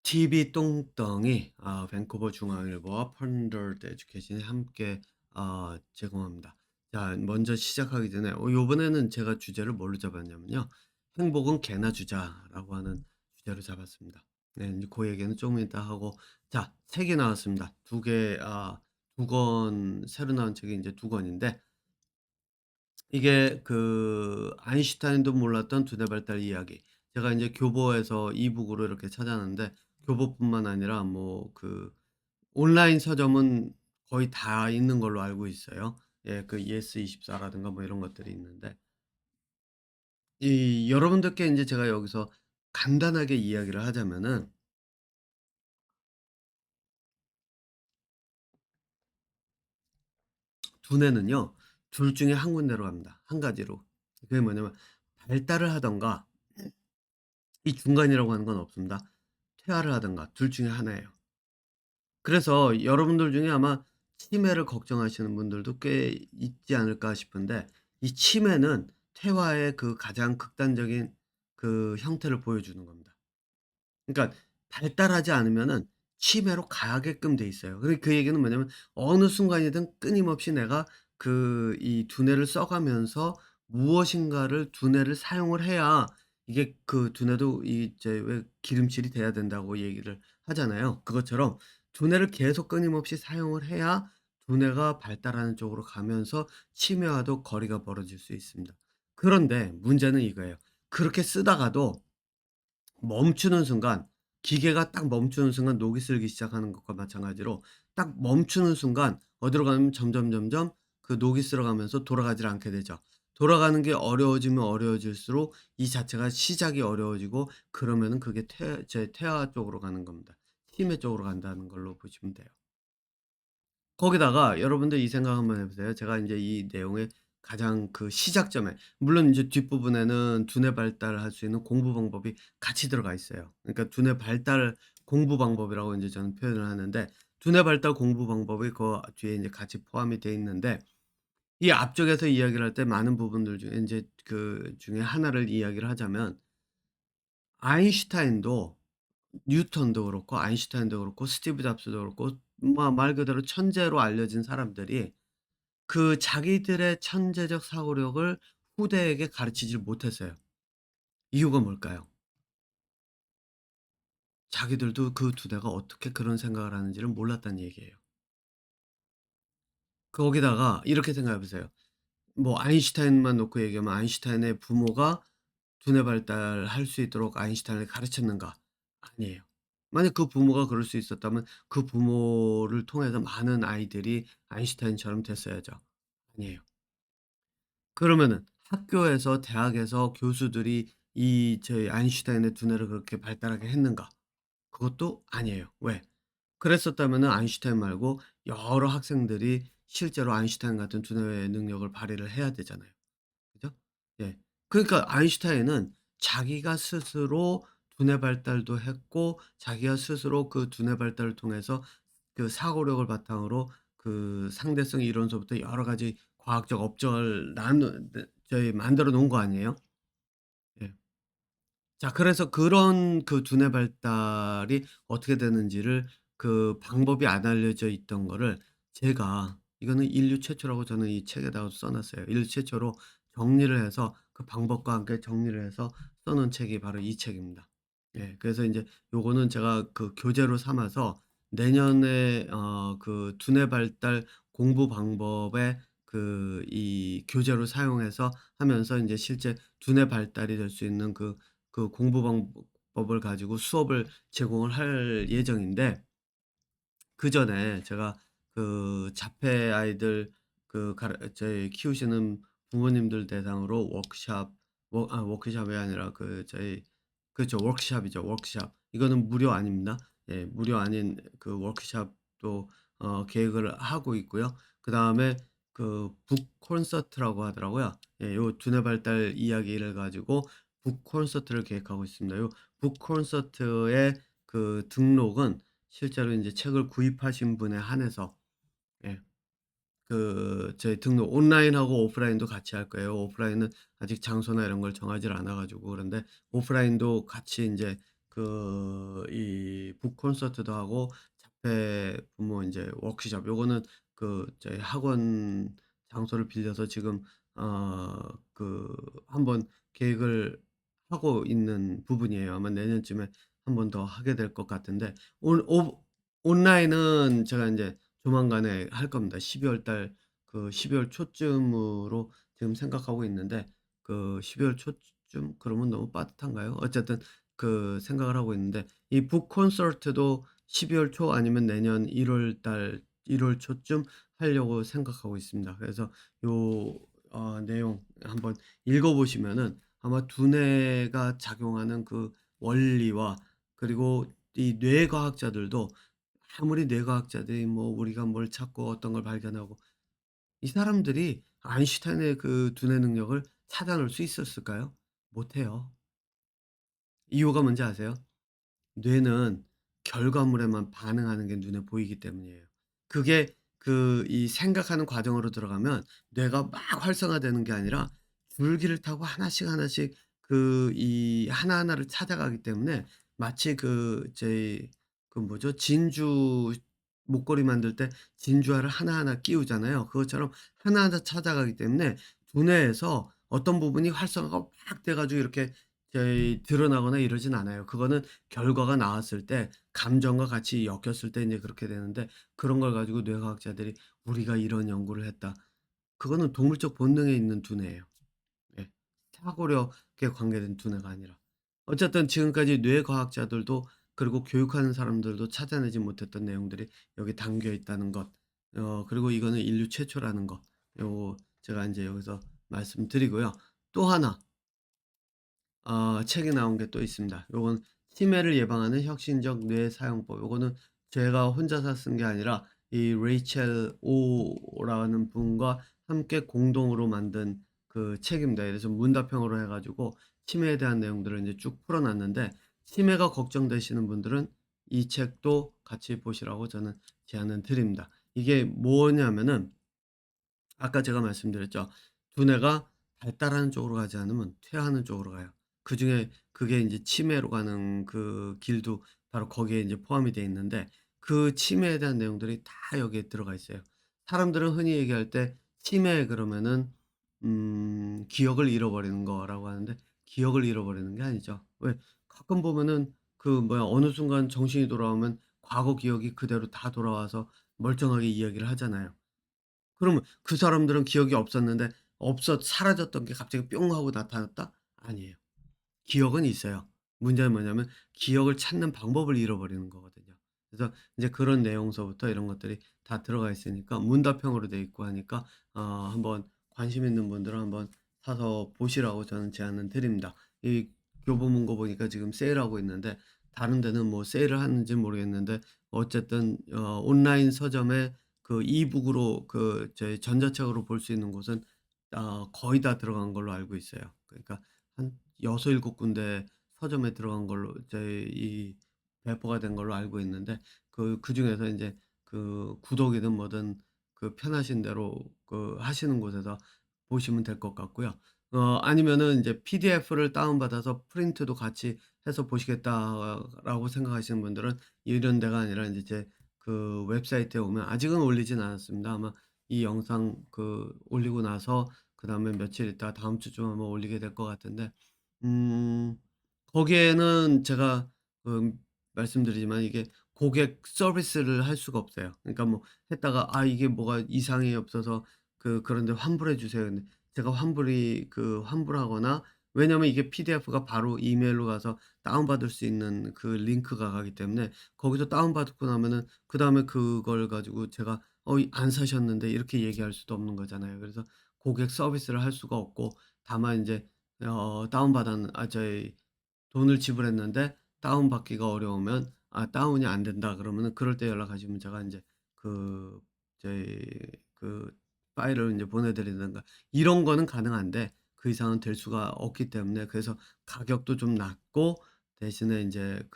TV 똥덩이 밴쿠버 중앙일보와 펀더드 에듀케이션이 함께 제공합니다. 자, 먼저 시작하기 전에 요번에는 제가 주제를 뭘로 잡았냐면요. "행복은 개나 주자."라고 하는 주제로 잡았습니다. 네, 인제 고 얘기는 좀 이따 하고, 자, 책이 나왔습니다. 두 권 새로 나온 책이 인제 두 권인데, 이게 아인슈타인도 몰랐던 두뇌 발달 이야기. 제가 인제 교보에서 이북으로 이렇게 찾았는데, 교보뿐만 아니라 온라인 서점은 거의 다 있는 걸로 알고 있어요. 예, 예스24 라든가 뭐 이런 것들이 있는데, 이 여러분들께 인제 제가 여기서 간단하게 이야기를 하자면은, 두뇌는요, 둘 중에 한 군데로 갑니다, 한 가지로. 그게 뭐냐면 발달을 하든가, 이 중간이라고 하는 건 없습니다. 퇴화를 하든가 둘 중에 하나예요. 그래서 여러분들 중에 아마 치매를 걱정하시는 분들도 꽤 있지 않을까 싶은데, 이 치매는 퇴화의 가장 극단적인 형태를 보여주는 겁니다. 그러니까 발달하지 않으면은 치매로 가게끔 돼 있어요. 그 얘기는 뭐냐면, 어느 순간이든 끊임없이 내가 이 두뇌를 써 가면서 무엇인가를 두뇌를 사용을 해야, 이게 두뇌도 이제 왜 기름칠이 돼야 된다고 얘기를 하잖아요. 그것처럼 두뇌를 계속 끊임없이 사용을 해야 두뇌가 발달하는 쪽으로 가면서 치매와도 거리가 멀어질 수 있습니다. 그런데 문제는 이거예요. 그렇게 쓰다가도 멈추는 순간, 기계가 딱 멈추는 순간, 녹이 슬기 시작하는 것과 마찬가지로 딱 멈추는 순간 어디로 가면 점점점점 녹이 쓸어가면서 돌아가질 않게 되죠. 돌아가는 게 어려워지면 어려워질수록 이 자체가 시작이 어려워지고, 그러면은 그게 퇴화 쪽으로 가는 겁니다. 치매 쪽으로 간다는 걸로 보시면 돼요. 거기다가 여러분들 이 생각 한번 해 보세요. 제가 인제 이 내용의 가장 시작점에, 물론 인제 뒷부분에는 두뇌 발달할 수 있는 공부 방법이 같이 들어가 있어요. 그러니까 두뇌 발달 공부 방법이라고 인제 저는 표현을 하는데, 두뇌 발달 공부 방법이 뒤에 인제 같이 포함이 돼 있는데, 이 앞쪽에서 이야기를 할 때 많은 부분들 중에 인제 그중에 하나를 이야기를 하자면, 아인슈타인도, 뉴턴도 그렇고 아인슈타인도 그렇고 스티브 잡스도 그렇고, 뭐 말 그대로 천재로 알려진 사람들이 자기들의 천재적 사고력을 후대에게 가르치질 못했어요. 이유가 뭘까요? 자기들도 그 두뇌가 어떻게 그런 생각을 하는지를 몰랐다는 얘기예요. 거기다가 이렇게 생각해 보세요. 뭐 아인슈타인만 놓고 얘기하면, 아인슈타인의 부모가 두뇌 발달할 수 있도록 아인슈타인을 가르쳤는가? 아니에요. 만약 그 부모가 그럴 수 있었다면 그 부모를 통해서 많은 아이들이 아인슈타인처럼 됐어야죠. 아니에요. 그러면은 학교에서, 대학에서 교수들이 저희 아인슈타인의 두뇌를 그렇게 발달하게 했는가? 그것도 아니에요. 왜? 그랬었다면은 아인슈타인 말고 여러 학생들이 실제로 아인슈타인 같은 두뇌의 능력을 발휘를 해야 되잖아요. 그죠? 예. 그러니까 아인슈타인은 자기가 스스로 두뇌 발달도 했고, 자기가 스스로 그 두뇌 발달을 통해서 사고력을 바탕으로 상대성 이론서부터 여러 가지 과학적 업적을 만들어 놓은 거 아니에요? 예. 자, 그래서 그런 두뇌 발달이 어떻게 되는지를, 방법이 안 알려져 있던 거를, 제가 이거는 인류 최초라고 저는 이 책에다가 써 놨어요. 인류 최초로 정리를 해서, 그 방법과 함께 정리를 해서 써 놓은 책이 바로 이 책입니다. 예. 그래서 인제 요거는 제가 교재로 삼아서 내년에 두뇌 발달 공부 방법에 이 교재로 사용해서 하면서 인제 실제 두뇌 발달이 될 수 있는 공부 방법을 가지고 수업을 제공을 할 예정인데, 그전에 제가 자폐 아이들 저희 키우시는 부모님들 대상으로 워크숍이 아니라 그렇죠. 워크숍이죠, 워크숍. 이거는 무료 아닙니다. 예, 무료 아닌 워크숍도 계획을 하고 있고요. 그다음에 북 콘서트라고 하더라고요. 예, 요 두뇌 발달 이야기를 가지고 북 콘서트를 계획하고 있습니다. 요 북 콘서트의 등록은 실제로 인제 책을 구입하신 분에 한해서, 예, 저희 등록 온라인하고 오프라인도 같이 할 거예요. 오프라인은 아직 장소나 이런 걸 정하지를 않아 가지고, 그런데 오프라인도 같이 인제 이 북 콘서트도 하고 자폐 부모 인제 워크숍 요거는 저희 학원 장소를 빌려서 지금 한번 계획을 하고 있는 부분이에요. 아마 내년쯤에 한 번 더 하게 될 것 같은데 온라인은 제가 인제 조만간에 할 겁니다. 12월 초쯤으로 지금 생각하고 있는데 12월 초쯤 그러면 너무 빠듯한가요? 어쨌든 생각을 하고 있는데 이 북 콘서트도 12월 초 아니면 내년 1월 초쯤 하려고 생각하고 있습니다. 그래서 요 내용 한번 읽어 보시면은 아마 두뇌가 작용하는 그 원리와 그리고 이 뇌과학자들도 아무리 뇌과학자들이 뭐 우리가 뭘 찾고 어떤 걸 발견하고 이 사람들이 아인슈타인의 그 두뇌 능력을 찾아낼 수 있었을까요? 못해요. 이유가 뭔지 아세요? 뇌는 결과물에만 반응하는 게 눈에 보이기 때문이에요. 그게 이 생각하는 과정으로 들어가면 뇌가 막 활성화되는 게 아니라 줄기를 타고 하나씩 하나씩 이 하나하나를 찾아가기 때문에 마치 저희 뭐죠? 진주 목걸이 만들 때 진주알을 하나하나 끼우잖아요. 그것처럼 하나하나 찾아가기 때문에 두뇌에서 어떤 부분이 활성화가 막 돼 가지고 이렇게 드러나거나 이러진 않아요. 그거는 결과가 나왔을 때 감정과 같이 엮였을 때 인제 그렇게 되는데 그런 걸 가지고 뇌과학자들이 "우리가 이런 연구를 했다." 그거는 동물적 본능에 있는 두뇌예요. 예. 사고력에 관계된 두뇌가 아니라. 어쨌든 지금까지 뇌과학자들도 그리고 교육하는 사람들도 찾아내지 못했던 내용들이 여기 담겨 있다는 것. 그리고 이거는 인류 최초라는 것. 요거 제가 인제 여기서 말씀드리고요. 또 하나 책이 나온 게 또 있습니다. 요건 치매를 예방하는 혁신적 뇌 사용법. 요거는 제가 혼자서 쓴 게 아니라 이 레이첼 오라는 분과 함께 공동으로 만든 책입니다. 그래서 문답형으로 해 가지고 치매에 대한 내용들을 인제 쭉 풀어 놨는데 치매가 걱정되시는 분들은 이 책도 같이 보시라고 저는 제안을 드립니다. 이게 뭐냐면은 아까 제가 말씀드렸죠. 두뇌가 발달하는 쪽으로 가지 않으면 퇴화하는 쪽으로 가요. 그중에 그게 인제 치매로 가는 그 길도 바로 거기에 인제 포함이 돼 있는데 그 치매에 대한 내용들이 다 여기에 들어가 있어요. 사람들은 흔히 얘기할 때 치매 그러면은 기억을 잃어버리는 거라고 하는데 기억을 잃어버리는 게 아니죠. 왜 가끔 보면은 어느 순간 정신이 돌아오면 과거 기억이 그대로 다 돌아와서 멀쩡하게 이야기를 하잖아요. 그러면 그 사람들은 기억이 없었는데 사라졌던 게 갑자기 뿅 하고 나타났다? 아니에요. 기억은 있어요. 문제는 뭐냐면 기억을 찾는 방법을 잃어버리는 거거든요. 그래서 인제 그런 내용서부터 이런 것들이 다 들어가 있으니까 문답형으로 돼 있고 하니까 한번 관심 있는 분들은 한번 사서 보시라고 저는 제안을 드립니다. 이 교보문고 보니까 지금 세일하고 있는데 다른 데는 뭐 세일을 하는지는 모르겠는데 어쨌든 온라인 서점에 이북으로 저희 전자책으로 볼 수 있는 곳은 거의 다 들어간 걸로 알고 있어요. 그러니까 한 6-7 군데 서점에 들어간 걸로 배포가 된 걸로 알고 있는데 그중에서 인제 구독이든 뭐든 편하신 대로 하시는 곳에서 보시면 될 것 같고요. 아니면은 인제 PDF를 다운받아서 프린트도 같이 해서 보시겠다라고 생각하시는 분들은 이런 데가 아니라 인제 제 웹사이트에 오면 아직은 올리진 않았습니다. 아마 이 영상 올리고 나서 그다음에 며칠 있다가 다음 주쯤 아마 올리게 될 것 같은데 음 거기에는 제가 말씀드리지만 이게 고객 서비스를 할 수가 없어요. 그러니까 뭐 했다가 "아 이게 뭐가 이상이 없어서 그런데 환불해 주세요." 근데 제가 환불하거나 왜냐면 이게 PDF가 바로 이메일로 가서 다운받을 수 있는 링크가 가기 때문에 거기서 다운받고 나면은 그다음에 그걸 가지고 제가 안 사셨는데." 이렇게 얘기할 수도 없는 거잖아요. 그래서 고객 서비스를 할 수가 없고 다만 인제 다운받았는 저희 돈을 지불했는데 다운받기가 어려우면 다운이 안 된다 그러면은 그럴 때 연락하시면 제가 인제 그 저희 그 파일을 인제 보내 드리든가 이런 거는 가능한데 그 이상은 될 수가 없기 때문에 그래서 가격도 좀 낮고 대신에 인제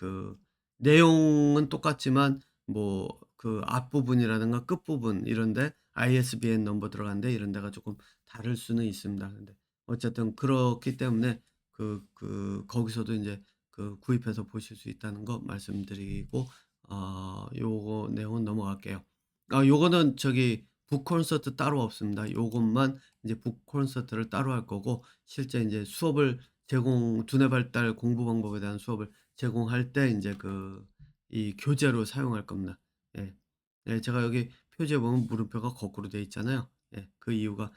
내용은 똑같지만 뭐 앞부분이라든가 끝부분 이런 데 ISBN 넘버 들어간 데 이런 데가 쪼끔 다를 수는 있습니다. 근데 어쨌든 그렇기 때문에 거기서도 인제 구입해서 보실 수 있다는 거 말씀드리고 요거 내용은 넘어갈게요. 요거는 저기 북 콘서트 따로 없습니다. 요것만 이제 북 콘서트를 따로 할 거고 실제 인제 수업을 두뇌 발달 공부 방법에 대한 수업을 제공할 때 인제 이 교재로 사용할 겁니다. 예. 예, 제가 여기 표지에 보면 물음표가 거꾸로 돼 있잖아요. 예. 그 이유가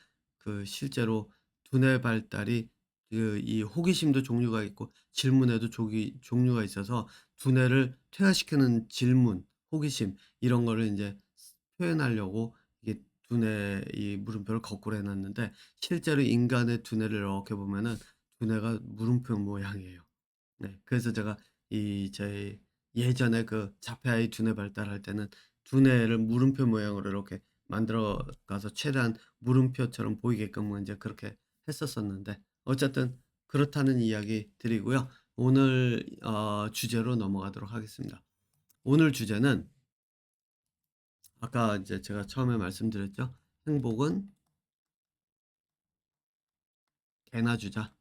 실제로 두뇌 발달이 이 호기심도 종류가 있고 질문에도 조기 종류가 있어서 두뇌를 퇴화시키는 질문, 호기심 이런 거를 인제 표현하려고 이게 두뇌 이 물음표를 거꾸로 해 놨는데 실제로 인간의 두뇌를 이렇게 보면은 두뇌가 물음표 모양이에요. 네. 그래서 제가 제 예전에 자폐아이 두뇌 발달할 때는 두뇌를 물음표 모양으로 이렇게 만들어 가서 최대한 물음표처럼 보이게끔 인제 그렇게 했었었는데 어쨌든 그렇다는 이야기 드리고요. 오늘 주제로 넘어가도록 하겠습니다. 오늘 주제는 아까 이제 제가 처음에 말씀드렸죠. "행복은 개나 주자."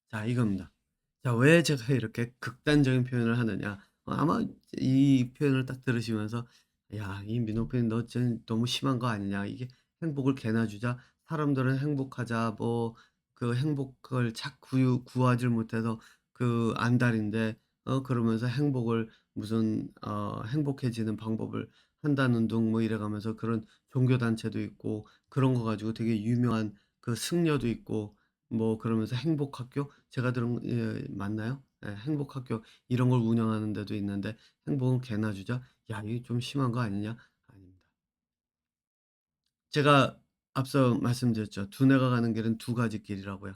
자, 이겁니다. 자, 왜 제가 이렇게 극단적인 표현을 하느냐. 아마 이 표현을 딱 들으시면서 '야, 이 민호편이 너 좀 너무 심한 거 아니냐. 이게 행복을 개나 주자. 사람들은 행복하자. 뭐 행복을 구하질 못해서 안달인데 그러면서 행복을 무슨 행복해지는 방법을 한다는 둥 뭐 이래 가면서 그런 종교 단체도 있고 그런 거 가지고 되게 유명한 승려도 있고 뭐 그러면서 행복학교 제가 들은 예 맞나요? 예, 행복학교 이런 걸 운영하는 데도 있는데 "행복은 개나 주자." 야, 이게 좀 심한 거 아니냐? 아닙니다. 제가 앞서 말씀드렸죠. 두뇌가 가는 길은 두 가지 길이라고요.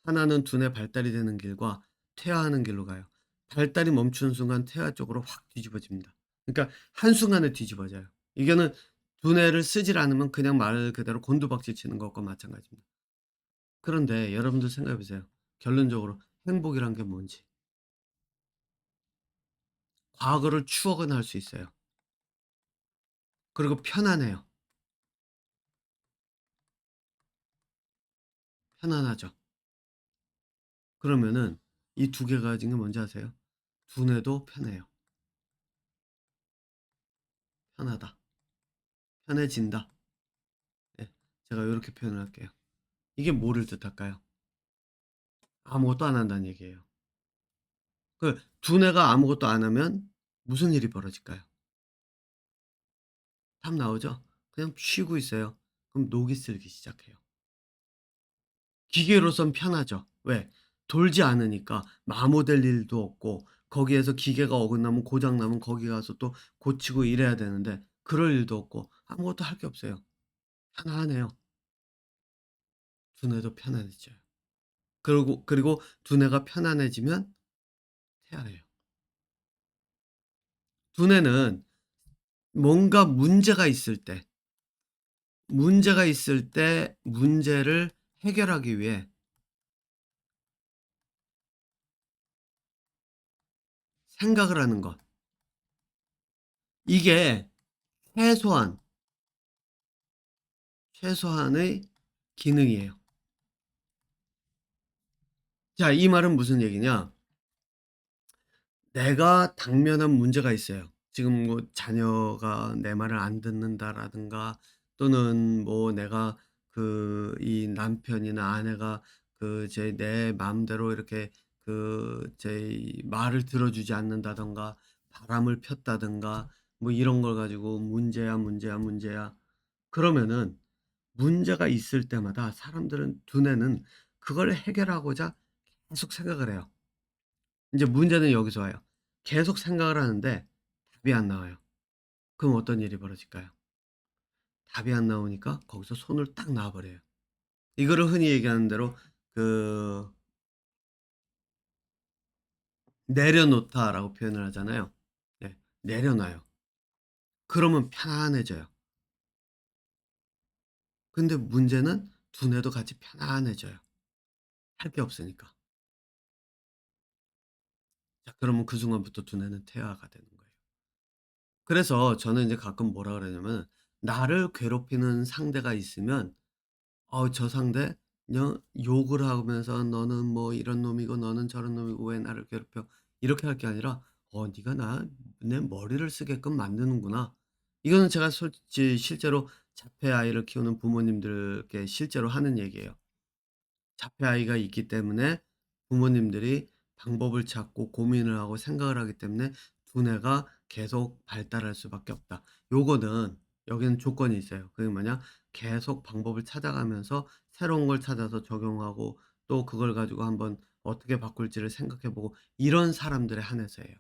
하나는 두뇌 발달이 되는 길과 퇴화하는 길로 가요. 발달이 멈추는 순간 퇴화 쪽으로 확 뒤집어집니다. 그러니까 한순간에 뒤집어져요. 이거는 두뇌를 쓰질 않으면 그냥 말 그대로 곤두박질 치는 것과 마찬가지입니다. 그런데 여러분들 생각해 보세요. 결론적으로 행복이란 게 뭔지. 과거를 추억은 할 수 있어요. 그리고 편안해요. 편안하죠. 그러면은 이 두 개가 가진 게 뭔지 아세요? 두뇌도 편해요. 편하다. 편해진다. 예. 제가 요렇게 표현을 할게요. 이게 뭐를 뜻할까요? 아무것도 안 한다는 얘기예요. 두뇌가 아무것도 안 하면 무슨 일이 벌어질까요? 답 나오죠? 그냥 쉬고 있어요. 그럼 녹이 슬기 시작해요. 기계로선 편하죠. 왜? 돌지 않으니까 마모될 일도 없고 거기에서 기계가 어긋나면 고장 나면 거기 가서 또 고치고 이래야 되는데 그럴 일도 없고 아무것도 할 게 없어요. 편안해요. 두뇌도 편안해져요. 그리고 두뇌가 편안해지면 태아예요. 두뇌는 뭔가 문제가 있을 때 문제를 해결하기 위해 생각을 하는 것. 이게 최소한 최소한의 기능이에요. 자, 이 말은 무슨 얘기냐? 내가 당면한 문제가 있어요. 지금 뭐 자녀가 내 말을 안 듣는다라든가 또는 뭐 내가 이 남편이나 아내가 내 마음대로 이렇게 제 말을 들어주지 않는다든가 바람을 폈다든가 뭐 이런 걸 가지고 문제야, 문제야, 문제야. 그러면은 문제가 있을 때마다 사람들은 두뇌는 그걸 해결하고자 계속 생각을 해요. 인제 문제는 여기서 와요. 계속 생각을 하는데 답이 안 나와요. 그럼 어떤 일이 벌어질까요? 답이 안 나오니까 거기서 손을 딱 놔 버려요. 이거를 흔히 얘기하는 대로 그 "내려놓다."라고 표현을 하잖아요. 네. 내려놔요. 그러면 편안해져요. 근데 문제는 두뇌도 같이 편안해져요. 할 게 없으니까. 자, 그러면 그 순간부터 두뇌는 퇴화가 되는 거예요. 그래서 저는 인제 가끔 뭐라 그러냐면 나를 괴롭히는 상대가 있으면 저 상대 욕을 하면서 "너는 뭐 이런 놈이고 너는 저런 놈이고 왜 나를 괴롭혀." 이렇게 할 게 아니라 네가 내 머리를 쓰게끔 만드는구나." 이거는 제가 실제로 자폐 아이를 키우는 부모님들께 실제로 하는 얘기예요. 자폐 아이가 있기 때문에 부모님들이 방법을 찾고 고민을 하고 생각을 하기 때문에 두뇌가 계속 발달할 수밖에 없다. 요거는 여기는 조건이 있어요. 그게 뭐냐? 계속 방법을 찾아가면서 새로운 걸 찾아서 적용하고 또 그걸 가지고 한번 어떻게 바꿀지를 생각해 보고 이런 사람들에 한해서예요.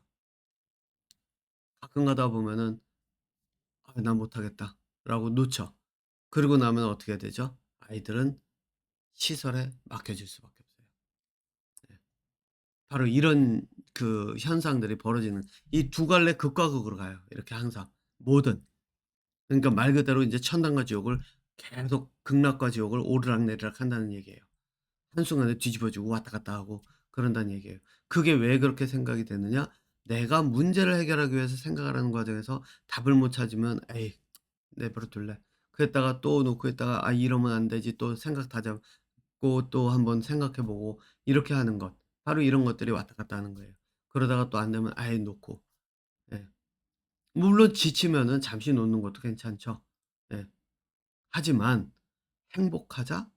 가끔 가다 보면은 '아 난 못하겠다.'라고 놓쳐. 그러고 나면 어떻게 되죠? 아이들은 시설에 맡겨질 수밖에 없어요. 네. 바로 이런 그 현상들이 벌어지는 이 두 갈래 극과 극으로 가요. 이렇게 항상 뭐든. 그러니까 말 그대로 인제 천당과 지옥을 계속 극락과 지옥을 오르락내리락 한다는 얘기예요. 한순간에 뒤집어지고 왔다 갔다 하고 그런다는 얘기예요. 그게 왜 그렇게 생각이 되느냐? 내가 문제를 해결하기 위해서 생각을 하는 과정에서 답을 못 찾으면 '에이 내버려 둘래.' 그랬다가 또 놓고 있다가 '아 이러면 안 되지.' 또 생각 다잡고 또 한번 생각해 보고 이렇게 하는 것. 바로 이런 것들이 왔다 갔다 하는 거예요. 그러다가 또 안 되면 아예 놓고. 예. 물론 지치면은 잠시 놓는 것도 괜찮죠. 예. 하지만 행복하자?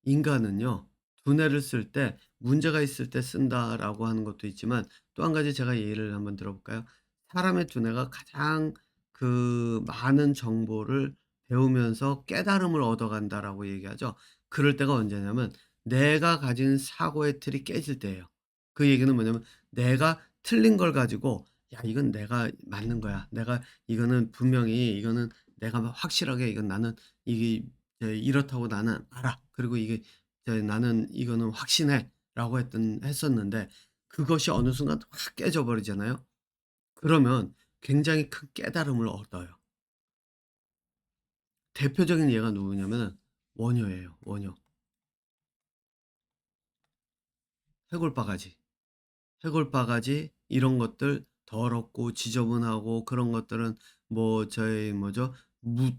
인간은요. 두뇌를 쓸 때 '문제가 있을 때 쓴다.'라고 하는 것도 있지만 또 한 가지 제가 예를 한번 들어 볼까요? 사람의 두뇌가 가장 많은 정보를 배우면서 깨달음을 얻어간다라고 얘기하죠. 그럴 때가 언제냐면 내가 가진 사고의 틀이 깨질 때예요. 그 얘기는 뭐냐면 내가 틀린 걸 가지고 '야 이건 내가 맞는 거야. 내가 이거는 분명히 이거는 내가 막 확실하게 이건 나는 이게 이렇다고 나는 알아. 그리고 이게 나는 이거는 확신해.'라고 했었는데 그것이 어느 순간 확 깨져 버리잖아요. 그러면 굉장히 큰 깨달음을 얻어요. 대표적인 예가 누구냐면은 원효예요, 원효. 해골바가지. 해골바가지 이런 것들 더럽고 지저분하고 그런 것들은 뭐 저희 뭐죠?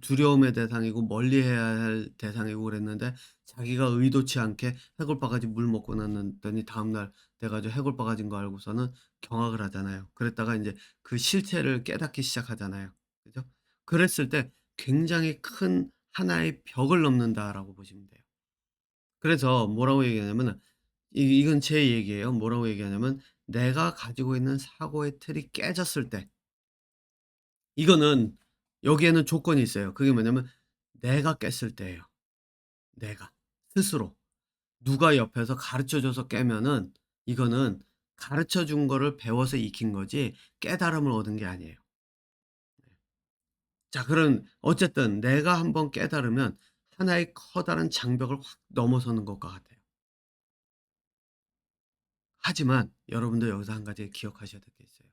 두려움의 대상이고 멀리해야 할 대상이고 그랬는데 자기가 의도치 않게 해골바가지 물 먹고 났더니 다음날 돼 가지고 해골바가지인 거 알고서는 경악을 하잖아요. 그랬다가 인제 그 실체를 깨닫기 시작하잖아요. 그죠? 그랬을 때 굉장히 큰 하나의 벽을 넘는다라고 보시면 돼요. 그래서 뭐라고 얘기하냐면은 이건 제 얘기예요. 뭐라고 얘기하냐면 내가 가지고 있는 사고의 틀이 깨졌을 때 이거는 여기에는 조건이 있어요. 그게 뭐냐면 내가 깼을 때예요. 내가 스스로. 누가 옆에서 가르쳐 줘서 깨면은 이거는 가르쳐 준 거를 배워서 익힌 거지 깨달음을 얻은 게 아니에요. 자 그럼 어쨌든 내가 한번 깨달으면 하나의 커다란 장벽을 확 넘어서는 것과 같아요. 하지만 여러분도 여기서 한 가지 기억하셔야 될 게 있어요.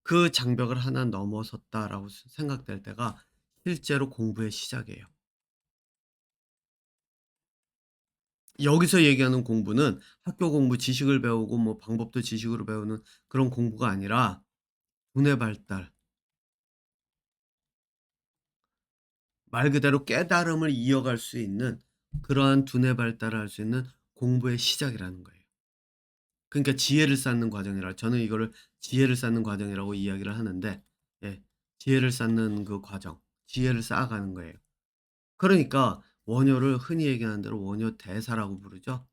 그 장벽을 하나 넘어섰다라고 생각될 때가 실제로 공부의 시작이에요. 여기서 얘기하는 공부는 학교 공부 지식을 배우고 뭐 방법도 지식으로 배우는 그런 공부가 아니라 두뇌 발달, 말 그대로 깨달음을 이어갈 수 있는 그러한 두뇌 발달을 할 수 있는 공부의 시작이라는 거예요. 그러니까 지혜를 쌓는 과정이라 저는 이거를 지혜를 쌓는 과정이라고 이야기를 하는데 예. 지혜를 쌓는 그 과정, 지혜를 쌓아가는 거예요. 그러니까 원효를 흔히 얘기하는 대로 원효 대사라고 부르죠.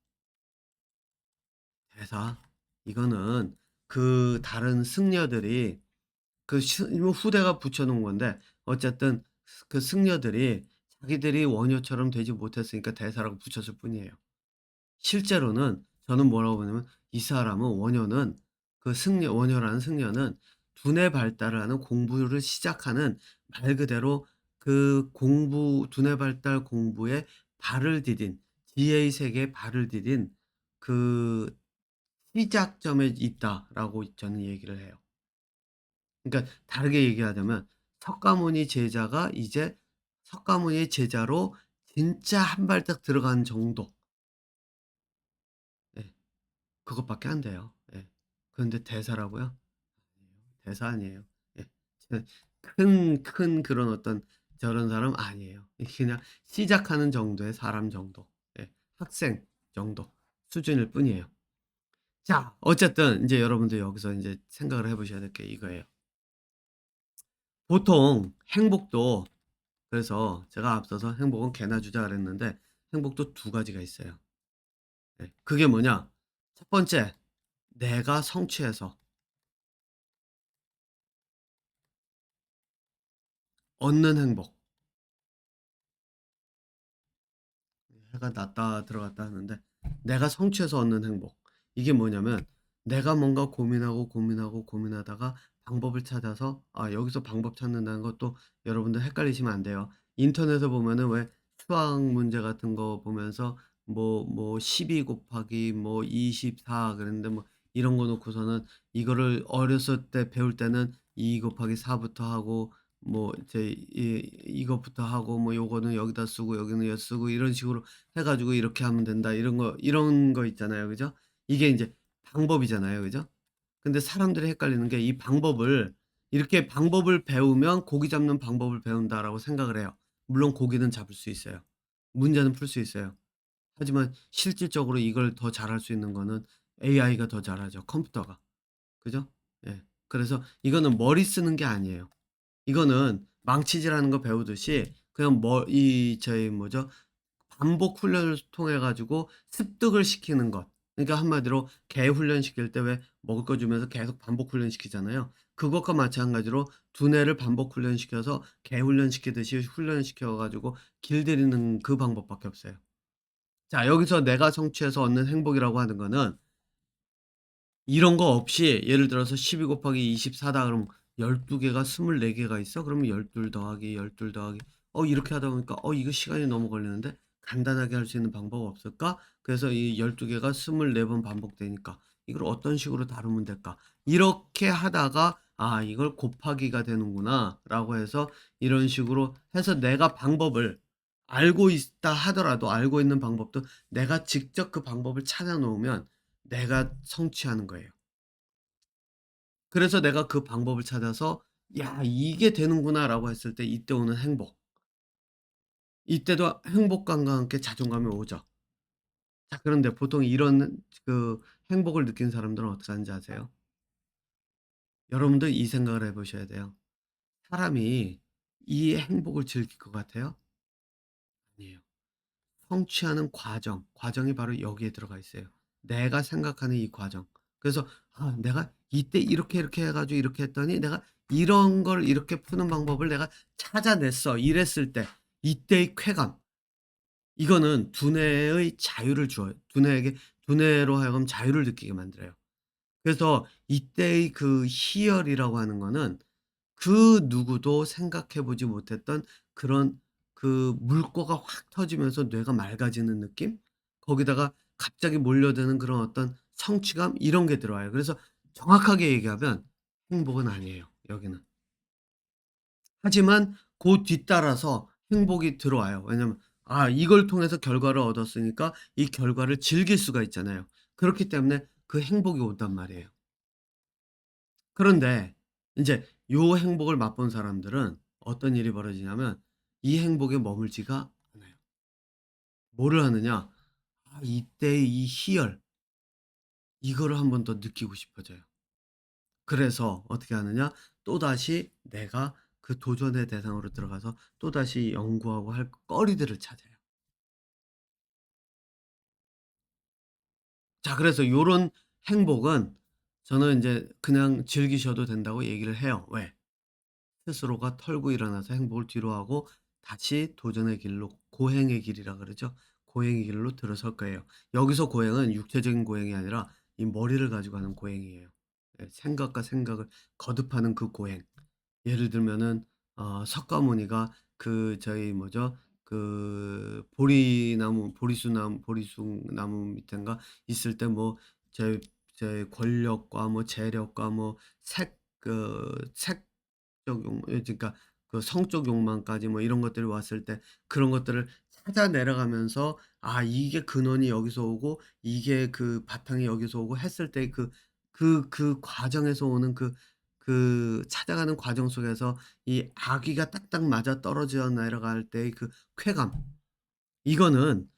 대사. 이거는 그 다른 승려들이 이거 후대가 붙여 놓은 건데 어쨌든 그 승려들이 자기들이 원효처럼 되지 못했으니까 대사라고 붙였을 뿐이에요. 실제로는 저는 뭐라고 보냐면 이 사람은 원효는 원효라는 승려는 두뇌 발달을 하는 공부를 시작하는 말 그대로 그 두뇌 발달 공부에 발을 디딘 지혜의 세계에 발을 디딘 그 시작점에 있다라고 저는 얘기를 해요. 그러니까 다르게 얘기하자면 석가모니 제자가 이제 석가모니의 제자로 진짜 한 발짝 들어간 정도. 예. 그것밖에 안 돼요. 예. 그런데 대사라고요? 아니에요. 대사 아니에요. 예. 큰 그런 어떤 저런 사람 아니에요. 그냥 시작하는 정도의 사람 정도. 예. 학생 정도 수준일 뿐이에요. 자, 어쨌든 인제 여러분들 여기서 인제 생각을 해 보셔야 될 게 이거예요. 보통 행복도, 그래서 제가 앞서서 "행복은 개나 주자." 그랬는데 행복도 두 가지가 있어요. 예. 그게 뭐냐? 첫 번째, 내가 성취해서 얻는 행복. 해가 났다 들어갔다 하는데 내가 성취해서 얻는 행복. 이게 뭐냐면 내가 뭔가 고민하고, 고민하고, 고민하다가 방법을 찾아서, 여기서 방법 찾는다는 것도 여러분들 헷갈리시면 안 돼요. 인터넷에 보면은 왜 수학 문제 같은 거 보면서 뭐 12 곱하기 뭐 24 그랬는데 뭐 이런 거 놓고서는 이거를 어렸을 때 배울 때는 2 곱하기 4 부터 하고 뭐 이제 이것부터 하고 뭐 요거는 여기다 쓰고 여기는 여기 쓰고 이런 식으로 해 가지고 "이렇게 하면 된다." 이런 거 있잖아요. 그죠? 이게 인제 방법이잖아요. 그죠? 근데 사람들이 헷갈리는 게 이 방법을, 이렇게 '방법을 배우면 고기 잡는 방법을 배운다.'라고 생각을 해요. 물론 고기는 잡을 수 있어요. 문제는 풀 수 있어요. 하지만 실질적으로 이걸 더 잘할 수 있는 거는 AI가 더 잘하죠, 컴퓨터가. 그죠? 예. 그래서 이거는 머리 쓰는 게 아니에요. 이거는 망치질하는 거 배우듯이 그냥 이 저희 뭐죠? 반복 훈련을 통해 가지고 습득을 시키는 것. 그러니까 한마디로 개 훈련시킬 때 왜 먹을 거 주면서 계속 반복 훈련시키잖아요. 그것과 마찬가지로 두뇌를 반복 훈련시켜서 개 훈련시키듯이 훈련시켜 가지고 길들이는 그 방법밖에 없어요. 자, 여기서 내가 성취해서 얻는 행복이라고 하는 거는 이런 거 없이, 예를 들어서 12 곱하기 24다 그러면 12 개가 24 개가 있어? 그러면 12 더하기 12 더하기 이렇게 하다 보니까 '이거 시간이 너무 걸리는데 간단하게 할 수 있는 방법 없을까?' 그래서 이 12 개가 24번 반복되니까 '이걸 어떤 식으로 다루면 될까?' 이렇게 하다가 '아 이걸 곱하기가 되는구나.'라고 해서 이런 식으로 해서 내가 방법을 알고 있다 하더라도, 알고 있는 방법도 내가 직접 그 방법을 찾아 놓으면 내가 성취하는 거예요. 그래서 내가 그 방법을 찾아서 '야 이게 되는구나.'라고 했을 때 이때 오는 행복. 이때도 행복감과 함께 자존감이 오죠. 자, 그런데 보통 이런 그 행복을 느낀 사람들은 어떻게 하는지 아세요? 여러분도 이 생각을 해 보셔야 돼요. 사람이 이 행복을 즐길 것 같아요? 아니에요. 성취하는 과정이 바로 여기에 들어가 있어요. 내가 생각하는 이 과정. 그래서 '아 내가 이때 이렇게, 이렇게 해 가지고 이렇게 했더니 내가 이런 걸 이렇게 푸는 방법을 내가 찾아냈어.' 이랬을 때 이때의 쾌감. 이거는 두뇌의 자유를 줘요. 두뇌로 하여금 자유를 느끼게 만들어요. 그래서 이때의 그 희열이라고 하는 거는 그 누구도 생각해 보지 못했던 그런 그 물꼬가 확 터지면서 뇌가 맑아지는 느낌? 거기다가 갑자기 몰려드는 그런 어떤 성취감, 이런 게 들어와요. 그래서 정확하게 얘기하면 행복은 아니에요, 여기는. 하지만 그 뒤따라서 행복이 들어와요. 왜냐면 이걸 통해서 결과를 얻었으니까 이 결과를 즐길 수가 있잖아요. 그렇기 때문에 그 행복이 온단 말이에요. 그런데 인제 요 행복을 맛본 사람들은 어떤 일이 벌어지냐면 이 행복에 머물지가 않아요. 뭐를 하느냐? 이때의 이 희열, 이거를 한 번 더 느끼고 싶어져요. 그래서 어떻게 하느냐? 또다시 내가 그 도전의 대상으로 들어가서 또다시 연구하고 할 거리들을 찾아요. 자, 그래서 요런 행복은 저는 인제 그냥 즐기셔도 된다고 얘기를 해요. 왜? 스스로가 털고 일어나서 행복을 뒤로하고 다시 도전의 길로, 고행의 길이라 그러죠. 고행의 길로 들어설 거예요. 여기서 고행은 육체적인 고행이 아니라 이 머리를 가지고 하는 고행이에요. 예, 생각과 생각을 거듭하는 그 고행. 예를 들면은 석가모니가 그 저희 뭐죠? 그 보리수 나무 밑인가 있을 때 뭐 제 권력과 뭐 재력과 뭐 색적 그러니까 그 성적 욕망까지 뭐 이런 것들이 왔을 때 그런 것들을 찾아 내려가면서 이게 근원이 여기서 오고 이게 그 바탕이 여기서 오고 했을 때 그 과정에서 오는 그 찾아가는 과정 속에서 이 아귀가 딱딱 맞아떨어져 내려갈 때의 그 쾌감, 이거는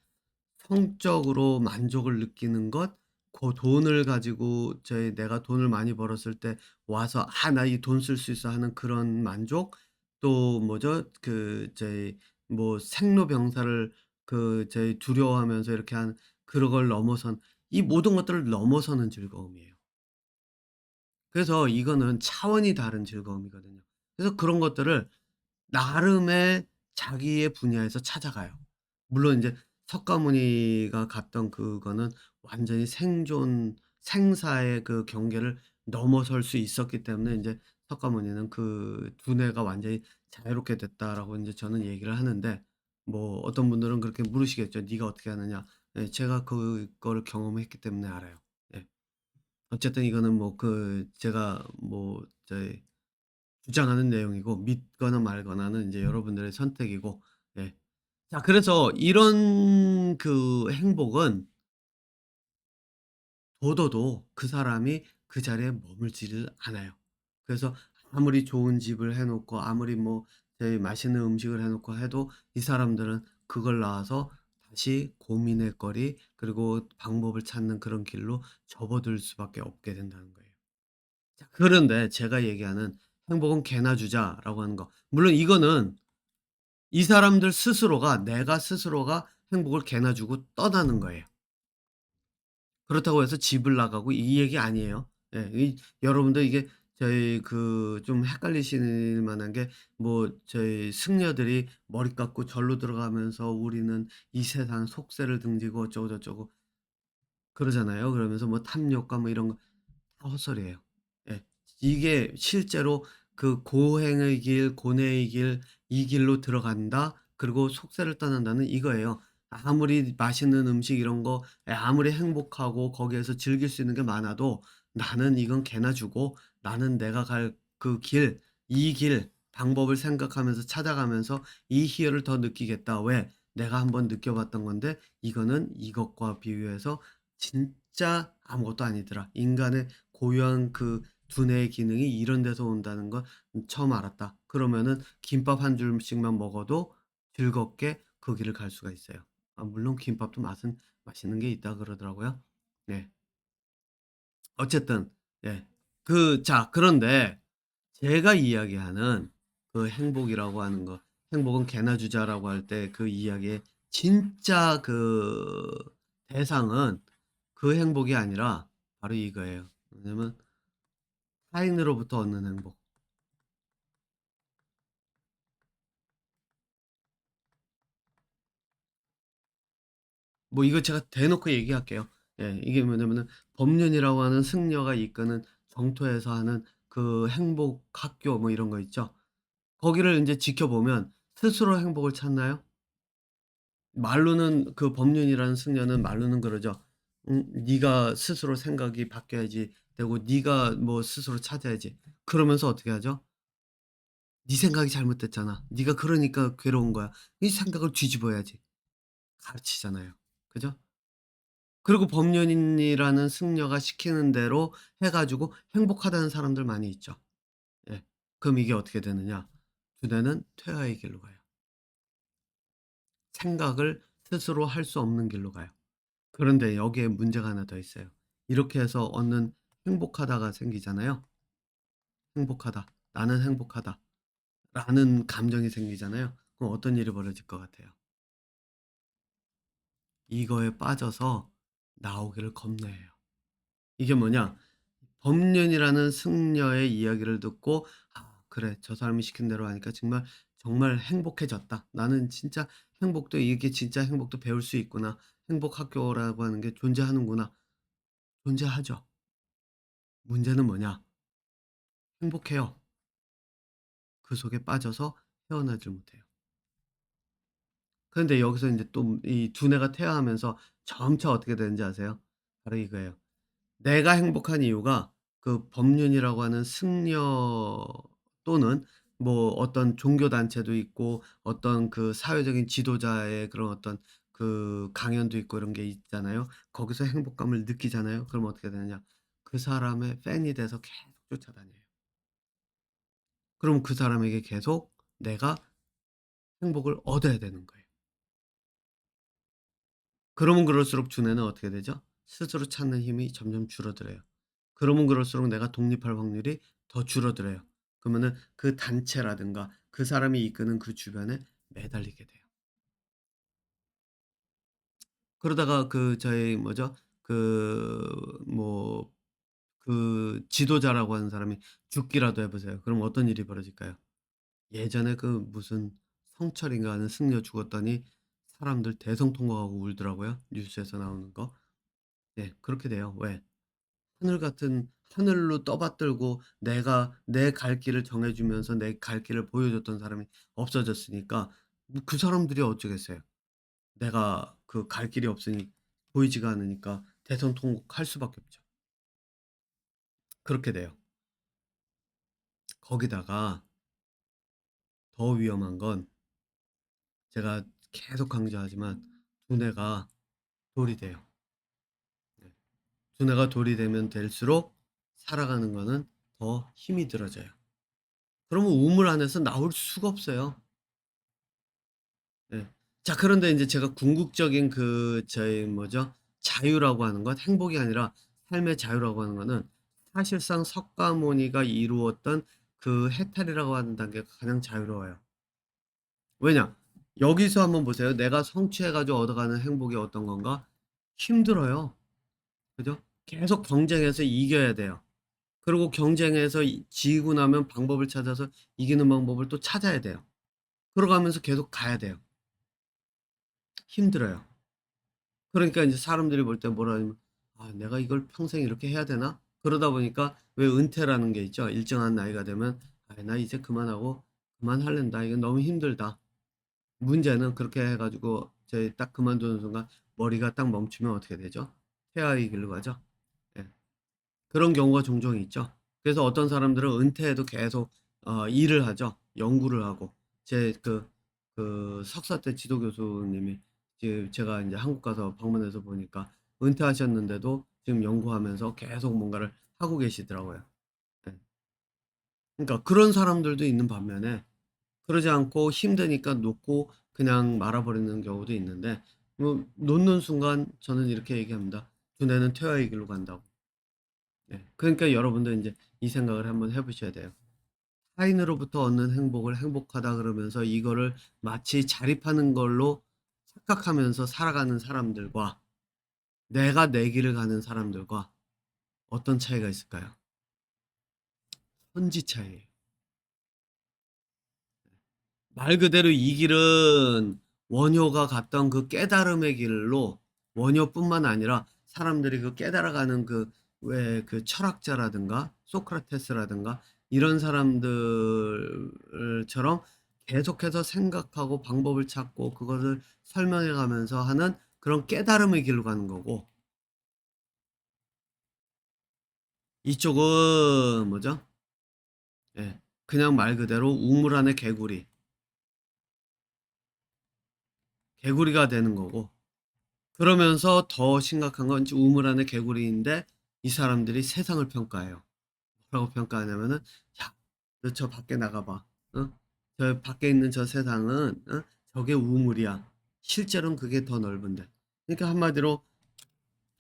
성적으로 만족을 느끼는 것, 고 돈을 가지고 저희 내가 돈을 많이 벌었을 때 와서 '아 나 이 돈 쓸 수 있어.' 하는 그런 만족, 또 뭐죠? 그 저희 뭐 생로병사를 그 저희 두려워하면서 이렇게 한 그런 걸 넘어선 이 모든 것들을 넘어서는 즐거움이에요. 그래서 이거는 차원이 다른 즐거움이거든요. 그래서 그런 것들을 나름의 자기의 분야에서 찾아가요. 물론 인제 석가모니가 갔던 그거는 완전히 생존 생사의 그 경계를 넘어설 수 있었기 때문에 인제 석가모니는 그 두뇌가 완전히 자유롭게 됐다라고 인제 저는 얘기를 하는데, 뭐 어떤 분들은 그렇게 물으시겠죠. "네가 어떻게 아느냐?" 예, 제가 그거를 경험했기 때문에 알아요. 예. 어쨌든 이거는 뭐 그 제가 뭐 저희 주장하는 내용이고, 믿거나 말거나는 인제 여러분들의 선택이고. 예. 자, 그래서 이런 그 행복은 둬둬도 그 사람이 그 자리에 머물지를 않아요. 그래서 아무리 좋은 집을 해 놓고 아무리 뭐 저희 맛있는 음식을 해 놓고 해도 이 사람들은 그걸 나와서 다시 고민의 거리, 그리고 방법을 찾는 그런 길로 접어들 수밖에 없게 된다는 거예요. 자, 그런데 제가 얘기하는 "행복은 개나 주자."라고 하는 거, 물론 이거는 이 사람들 스스로가, 내가 스스로가 행복을 개나 주고 떠나는 거예요. 그렇다고 해서 집을 나가고 이 얘기 아니에요. 예. 이 여러분들 이게 저희 그 좀 헷갈리실 만한 게, 뭐 저희 승려들이 머리 깎고 절로 들어가면서 "우리는 이 세상 속세를 등지고 어쩌고 저쩌고." 그러잖아요. 그러면서 뭐 탐욕과 뭐 이런 거 다 헛소리예요. 예. 이게 실제로 그 고행의 길, 고뇌의 길, 이 길로 들어간다, 그리고 속세를 떠난다는 이거예요. 아무리 맛있는 음식 이런 거, 아무리 행복하고 거기에서 즐길 수 있는 게 많아도 '나는 이건 개나 주고 나는 내가 갈 그 길, 이 길 방법을 생각하면서 찾아가면서 이 희열을 더 느끼겠다.' 왜? 내가 한번 느껴봤던 건데 이거는 이것과 비교해서 진짜 아무것도 아니더라. 인간의 고유한 그 두뇌의 기능이 이런 데서 온다는 걸 처음 알았다. 그러면은 김밥 한 줄씩만 먹어도 즐겁게 그 길을 갈 수가 있어요. 아, 물론 김밥도 맛은 맛있는 게 있다 그러더라고요. 네. 어쨌든 예. 자, 그런데 제가 이야기하는 그 행복이라고 하는 거, 행복은 개나 주자라고 할 때 그 이야기의 진짜 그 대상은 그 행복이 아니라 바로 이거예요. 왜냐면 타인으로부터 얻는 행복. 뭐 이거 제가 대놓고 얘기할게요. 예. 이게 뭐냐면은 법륜이라고 하는 승려가 이끄는 정토에서 하는 그 행복 학교 뭐 이런 거 있죠. 거기를 인제 지켜보면 스스로 행복을 찾나요? 말로는 그 법륜이라는 승려는 말로는 그러죠. 네가 스스로 생각이 바뀌어야지 되고 네가 뭐 스스로 찾아야지." 그러면서 어떻게 하죠? "네 생각이 잘못됐잖아. 네가 그러니까 괴로운 거야. 이 생각을 뒤집어야지." 가르치잖아요. 그죠? 그리고 법륜이라는 승려가 시키는 대로 해 가지고 행복하다는 사람들 많이 있죠. 예. 그럼 이게 어떻게 되느냐? 두뇌는 퇴화의 길로 가요. 생각을 스스로 할 수 없는 길로 가요. 그런데 여기에 문제가 하나 더 있어요. 이렇게 해서 얻는 행복하다가 생기잖아요. 행복하다. 나는 행복하다라는 감정이 생기잖아요. 그럼 어떤 일이 벌어질 것 같아요? 이거에 빠져서 나오기를 겁내요. 이게 뭐냐? 법륜이라는 승려의 이야기를 듣고 '아 그래. 저 사람이 시킨 대로 하니까 정말, 정말 행복해졌다. 나는 진짜 행복도, 이게 진짜 행복도 배울 수 있구나. 행복 학교라고 하는 게 존재하는구나.' 존재하죠. 문제는 뭐냐? 행복해요. 그 속에 빠져서 헤어나질 못해요. 그런데 여기서 인제 또 이 두뇌가 퇴화하면서 점차 어떻게 되는지 아세요? 바로 이거예요. 내가 행복한 이유가 그 법륜이라고 하는 승려, 또는 뭐 어떤 종교 단체도 있고 어떤 그 사회적인 지도자의 그런 어떤 그 강연도 있고 이런 게 있잖아요. 거기서 행복감을 느끼잖아요. 그럼 어떻게 되느냐? 그 사람의 팬이 돼서 계속 쫓아다녀요. 그럼 그 사람에게 계속 내가 행복을 얻어야 되는 거예요. 그러면 그럴수록 두뇌는 어떻게 되죠? 스스로 찾는 힘이 점점 줄어들어요. 그러면 그럴수록 내가 독립할 확률이 더 줄어들어요. 그러면은 그 단체라든가 그 사람이 이끄는 그 주변에 매달리게 돼요. 그러다가 그 저희 뭐죠? 뭐 그 지도자라고 하는 사람이 죽기라도 해 보세요. 그럼 어떤 일이 벌어질까요? 예전에 그 무슨 성철인가 하는 승려 죽었더니 사람들 대성통곡하고 울더라고요, 뉴스에서 나오는 거. 네, 그렇게 돼요. 왜? 하늘 같은 하늘로 떠받들고 내가 내 갈 길을 정해 주면서 내 갈 길을 보여줬던 사람이 없어졌으니까 뭐 그 사람들이 어쩌겠어요. 내가 그 갈 길이 없으니 보이지가 않으니까 대성통곡할 수밖에 없죠. 그렇게 돼요. 거기다가 더 위험한 건 제가 계속 강조하지만 두뇌가 돌이 돼요. 네. 두뇌가 돌이 되면 될수록 살아가는 거는 더 힘이 들어져요. 그러면 우물 안에서 나올 수가 없어요. 네. 자, 그런데 인제 제가 궁극적인 그 저희 뭐죠? 자유라고 하는 것, 행복이 아니라 삶의 자유라고 하는 거는 사실상 석가모니가 이루었던 그 해탈이라고 하는 단계가 가장 자유로워요. 왜냐? 여기서 한번 보세요. 내가 성취해 가지고 얻어가는 행복이 어떤 건가? 힘들어요. 그죠? 계속 경쟁해서 이겨야 돼요. 그리고 경쟁해서 지고 나면 방법을 찾아서 이기는 방법을 또 찾아야 돼요. 그러가면서 계속 가야 돼요. 힘들어요. 그러니까 인제 사람들이 볼 때 뭐라 하냐면 '아 내가 이걸 평생 이렇게 해야 되나?' 그러다 보니까 왜 은퇴라는 게 있죠. 일정한 나이가 되면 '아 나 이제 그만하고 그만할랜다. 이건 너무 힘들다.' 문제는 그렇게 해 가지고 저희 딱 그만두는 순간 머리가 딱 멈추면 어떻게 되죠? 퇴화의 길로 가죠. 예. 그런 경우가 종종 있죠. 그래서 어떤 사람들은 은퇴해도 계속 일을 하죠. 연구를 하고. 제 석사 때 지도 교수님이 지금 제가 인제 한국 가서 방문해서 보니까 은퇴하셨는데도 지금 연구하면서 계속 뭔가를 하고 계시더라고요. 예. 그러니까 그런 사람들도 있는 반면에 그러지 않고 힘드니까 놓고 그냥 말아 버리는 경우도 있는데 뭐 놓는 순간 저는 이렇게 얘기합니다. "두뇌는 퇴화의 길로 간다."고. 네. 그러니까 여러분도 인제 이 생각을 한번 해 보셔야 돼요. 타인으로부터 얻는 행복을 행복하다 그러면서 이거를 마치 자립하는 걸로 착각하면서 살아가는 사람들과 내가 내 길을 가는 사람들과 어떤 차이가 있을까요? 천지 차이예요. 말 그대로 이 길은 원효가 갔던 그 깨달음의 길로 원효뿐만 아니라 사람들이 그 깨달아가는 그 왜 그 철학자라든가 소크라테스라든가 이런 사람들 처럼 계속해서 생각하고 방법을 찾고 그것을 설명해 가면서 하는 그런 깨달음의 길로 가는 거고 이쪽은 뭐죠? 예. 그냥 말 그대로 우물 안의 개구리가 되는 거고 그러면서 더 심각한 건 이제 우물 안의 개구리인데 이 사람들이 세상을 평가해요. 뭐라고 평가하냐면은 "야 너 저 밖에 나가 봐. 어? 저 밖에 있는 저 세상은 저게 우물이야. 실제로는 그게 더 넓은데." 그러니까 한마디로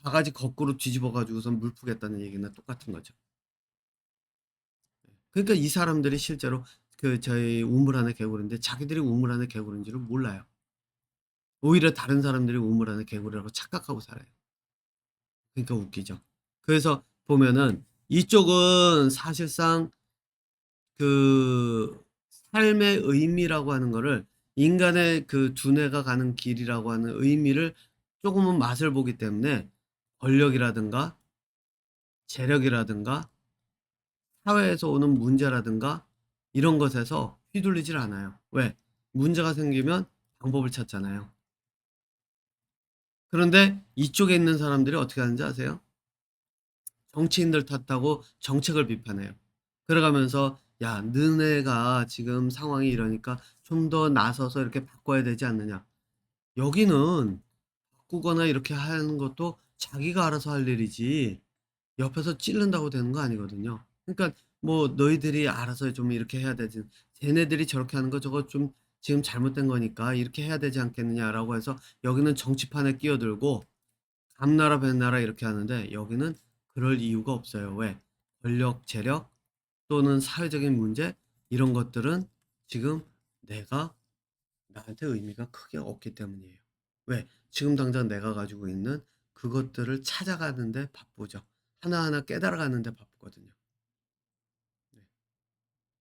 바가지 거꾸로 뒤집어 가지고선 물 푸겠다는 얘기나 똑같은 거죠. 그러니까 이 사람들이 실제로 그 저희 우물 안의 개구리인데 자기들이 우물 안의 개구리인 줄을 몰라요. 오히려 다른 사람들이 우물 안의 개구리라고 착각하고 살아요. 그러니까 웃기죠. 그래서 보면은 이쪽은 사실상 그 삶의 의미라고 하는 거를 인간의 그 두뇌가 가는 길이라고 하는 의미를 조금은 맛을 보기 때문에 권력이라든가 재력이라든가 사회에서 오는 문제라든가 이런 것에서 휘둘리질 않아요. 왜? 문제가 생기면 방법을 찾잖아요. 그런데 이쪽에 있는 사람들이 어떻게 하는지 아세요? 정치인들 탓하고 정책을 비판해요. 그러가면서 "야 너네가 지금 상황이 이러니까 좀 더 나서서 이렇게 바꿔야 되지 않느냐." 여기는 바꾸거나 이렇게 하는 것도 자기가 알아서 할 일이지 옆에서 찌른다고 되는 거 아니거든요. 그러니까 뭐 "너희들이 알아서 좀 이렇게 해야 되지. 쟤네들이 저렇게 하는 거 저거 좀 지금 잘못된 거니까 이렇게 해야 되지 않겠느냐."라고 해서 여기는 정치판에 끼어들고 감나라 배나라 이렇게 하는데 여기는 그럴 이유가 없어요. 왜? 권력, 재력 또는 사회적인 문제 이런 것들은 지금 내가 나한테 의미가 크게 없기 때문이에요. 왜? 지금 당장 내가 가지고 있는 그것들을 찾아가는 데 바쁘죠. 하나하나 깨달아가는 데 바쁘거든요. 네.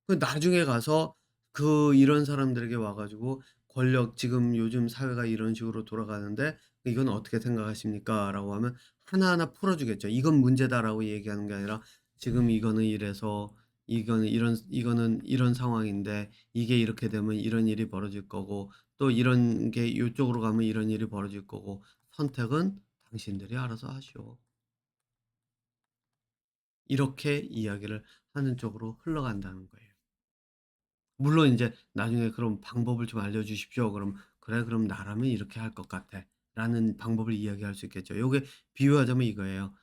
그 나중에 가서 이런 사람들에게 와 가지고 권력 지금 요즘 사회가 이런 식으로 돌아가는데 "이건 어떻게 생각하십니까?"라고 하면 하나하나 풀어 주겠죠. "이건 문제다."라고 얘기하는 게 아니라 "지금 이거는 이래서 이거는 이런 상황인데 이게 이렇게 되면 이런 일이 벌어질 거고 또 이런 게 요쪽으로 가면 이런 일이 벌어질 거고 선택은 당신들이 알아서 하시오." 이렇게 이야기를 하는 쪽으로 흘러간다는 거예요. 물론 인제 나중에 "그럼 방법을 좀 알려주십시오." 그럼 "그래 그럼 나라면 이렇게 할 것 같아."라는 방법을 이야기할 수 있겠죠. 요게 비유하자면 이거예요.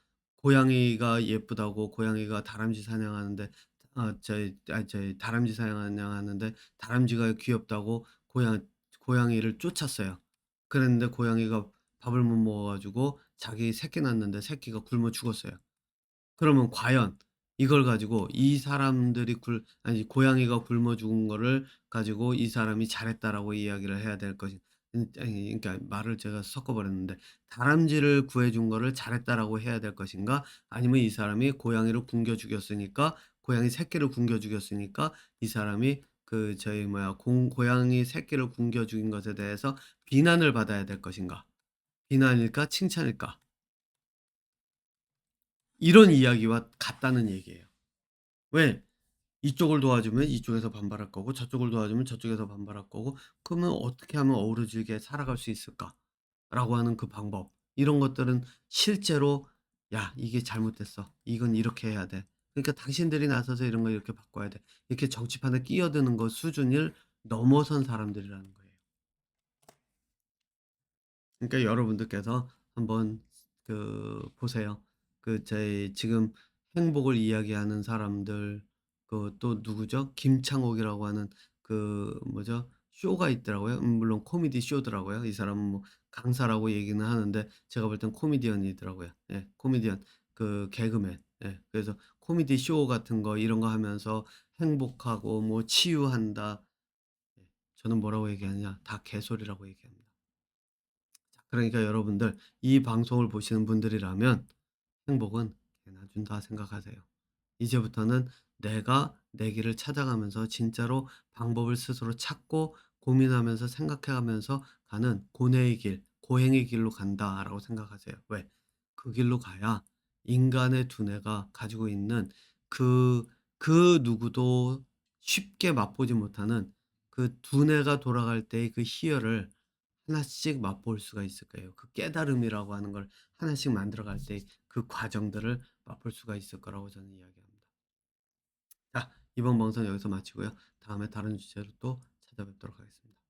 고양이가 예쁘다고 고양이가 다람쥐 사냥하는데 저희 다람쥐 사냥하는데 다람쥐가 귀엽다고 고양이를 쫓았어요. 그랬는데 고양이가 밥을 못 먹어 가지고 자기 새끼 낳았는데 새끼가 굶어 죽었어요. 그러면 과연 이걸 가지고 이 사람들이 굴 아니 고양이가 굶어 죽은 거를 가지고 '이 사람이 잘했다.'라고 이야기를 해야 될 것이 아니 그러니까 말을 제가 섞어 버렸는데 '다람쥐를 구해 준 거를 잘했다.'라고 해야 될 것인가 아니면 '이 사람이 고양이를 굶겨 죽였으니까 고양이 새끼를 굶겨 죽였으니까 이 사람이 저희 뭐야 공 고양이 새끼를 굶겨 죽인 것에 대해서 비난을 받아야 될 것인가? 비난일까 칭찬일까?' 이런 이야기와 같다는 얘기예요. 왜? 이쪽을 도와주면 이쪽에서 반발할 거고 저쪽을 도와주면 저쪽에서 반발할 거고 그러면 '어떻게 하면 어우러지게 살아갈 수 있을까?'라고 하는 그 방법 이런 것들은 실제로 '야 이게 잘못됐어. 이건 이렇게 해야 돼. 그러니까 당신들이 나서서 이런 거 이렇게 바꿔야 돼.' 이렇게 정치판에 끼어드는 것 수준을 넘어선 사람들이라는 거예요. 그러니까 여러분들께서 한번 보세요. 저희 지금 행복을 이야기하는 사람들 또 누구죠? 김창옥이라고 하는 뭐죠? 쇼가 있더라고요. 물론 코미디 쇼더라고요. 이 사람은 뭐 강사라고 얘기는 하는데 제가 볼 땐 코미디언이더라고요. 예. 코미디언 개그맨. 예. 그래서 코미디 쇼 같은 거 이런 거 하면서 행복하고 뭐 치유한다. 예. 저는 뭐라고 얘기하냐? 다 개소리라고 얘기합니다. 그러니까 여러분들 이 방송을 보시는 분들이라면 행복은 개나 준다 생각하세요. 이제부터는 내가 내 길을 찾아가면서 진짜로 방법을 스스로 찾고 고민하면서 생각해가면서 가는 고뇌의 길, 고행의 길로 간다라고 생각하세요. 왜? 그 길로 가야 인간의 두뇌가 가지고 있는 그, 그 누구도 쉽게 맛보지 못하는 그 두뇌가 돌아갈 때의 그 희열을 하나씩 맛볼 수가 있을 거예요. 그 깨달음이라고 하는 걸 하나씩 만들어갈 때 그 과정들을 맛볼 수가 있을 거라고 저는 이야기합니다. 자, 이번 방송 여기서 마치고요. 다음에 다른 주제로 또 찾아뵙도록 하겠습니다.